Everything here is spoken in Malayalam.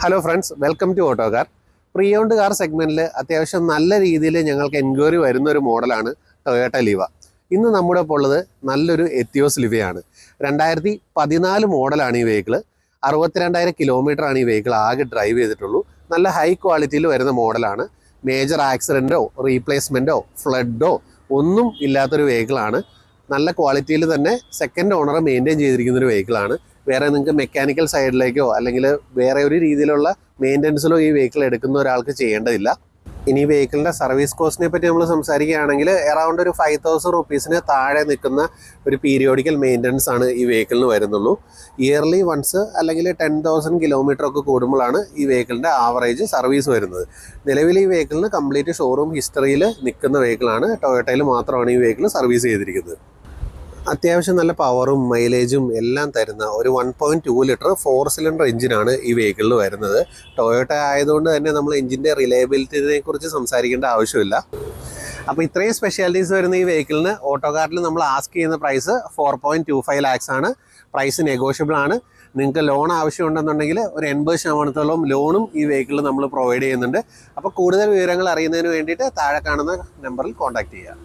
Hello friends, welcome to Autocar. Pre owned car സെഗ്മെൻറ്റിൽ അത്യാവശ്യം നല്ല രീതിയിൽ ഞങ്ങൾക്ക് എൻക്വയറി വരുന്ന ഒരു മോഡലാണ് ടൊയോട്ട ലിവ. ഇന്ന് നമ്മുടെ ഇപ്പോൾ ഉള്ളത് നല്ലൊരു എത്തിയോസ് ലിവയാണ്. 2014 മോഡലാണ് ഈ വെഹിക്കിൾ. 62,000 കിലോമീറ്ററാണ് ഈ വെഹിക്കിൾ ആകെ ഡ്രൈവ് ചെയ്തിട്ടുള്ളൂ. നല്ല ഹൈ ക്വാളിറ്റിയിൽ വരുന്ന മോഡലാണ്. മേജർ ആക്സിഡൻറ്റോ റീപ്ലേസ്മെൻറ്റോ ഫ്ലഡോ ഒന്നും ഇല്ലാത്തൊരു വെഹിക്കിളാണ്. നല്ല ക്വാളിറ്റിയിൽ തന്നെ സെക്കൻഡ് ഓണർ മെയിൻറ്റെയിൻ ചെയ്തിരിക്കുന്നൊരു വെഹിക്കിളാണ്. വേറെ നിങ്ങൾക്ക് മെക്കാനിക്കൽ സൈഡിലേക്കോ അല്ലെങ്കിൽ വേറെ ഒരു രീതിയിലുള്ള മെയിൻ്റനൻസിലോ ഈ വെഹിക്കിൾ എടുക്കുന്ന ഒരാൾക്ക് ചെയ്യേണ്ടതില്ല. ഇനി വെഹിക്കിളിൻ്റെ സർവീസ് കോസ്റ്റിനെ പറ്റി നമ്മൾ സംസാരിക്കുകയാണെങ്കിൽ അറൗണ്ട് ഒരു 5,000 റുപ്പീസിന് താഴെ നിൽക്കുന്ന ഒരു പീരിയോഡിക്കൽ മെയിൻ്റനൻസ് ആണ് ഈ വെഹിക്കിളിന് വരുന്നുള്ളൂ. ഇയർലി വൺസ് അല്ലെങ്കിൽ 10,000 കിലോമീറ്റർ ഒക്കെ കൂടുമ്പോഴാണ് ഈ വെഹിക്കിളിൻ്റെ ആവറേജ് സർവീസ് വരുന്നത്. നിലവിൽ ഈ വെഹിക്കിളിന് കംപ്ലീറ്റ് ഷോറൂം ഹിസ്റ്ററിയിൽ നിൽക്കുന്ന വെഹിക്കിളാണ്. ടൊയോട്ടയിൽ മാത്രമാണ് ഈ വെഹിക്കിൾ സർവീസ് ചെയ്തിരിക്കുന്നത്. അത്യാവശ്യം നല്ല പവറും മൈലേജും എല്ലാം തരുന്ന ഒരു 1.2 ലിറ്റർ 4 സിലിണ്ടർ എഞ്ചിനാണ് ഈ വെഹിക്കിളിൽ വരുന്നത്. ടൊയോട്ട ആയതുകൊണ്ട് തന്നെ നമ്മൾ എഞ്ചിൻ്റെ റിലയബിലിറ്റിനെ കുറിച്ച് സംസാരിക്കേണ്ട ആവശ്യമില്ല. അപ്പോൾ ഇത്രയും സ്പെഷ്യാലിറ്റീസ് വരുന്ന ഈ വെഹിക്കിളിന് ഓട്ടോകാറിൽ നമ്മൾ ആസ്ക് ചെയ്യുന്ന പ്രൈസ് 4.25 lakhs ആണ്. പ്രൈസ് നെഗോഷ്യബിൾ ആണ്. നിങ്ങൾക്ക് ലോൺ ആവശ്യമുണ്ടെന്നുണ്ടെങ്കിൽ ഒരു 80% ലോണും ഈ വെഹിക്കിളിൽ നമ്മൾ പ്രൊവൈഡ് ചെയ്യുന്നുണ്ട്. അപ്പോൾ കൂടുതൽ വിവരങ്ങൾ അറിയുന്നതിന് വേണ്ടിയിട്ട് താഴെ കാണുന്ന നമ്പറിൽ കോൺടാക്റ്റ് ചെയ്യുക.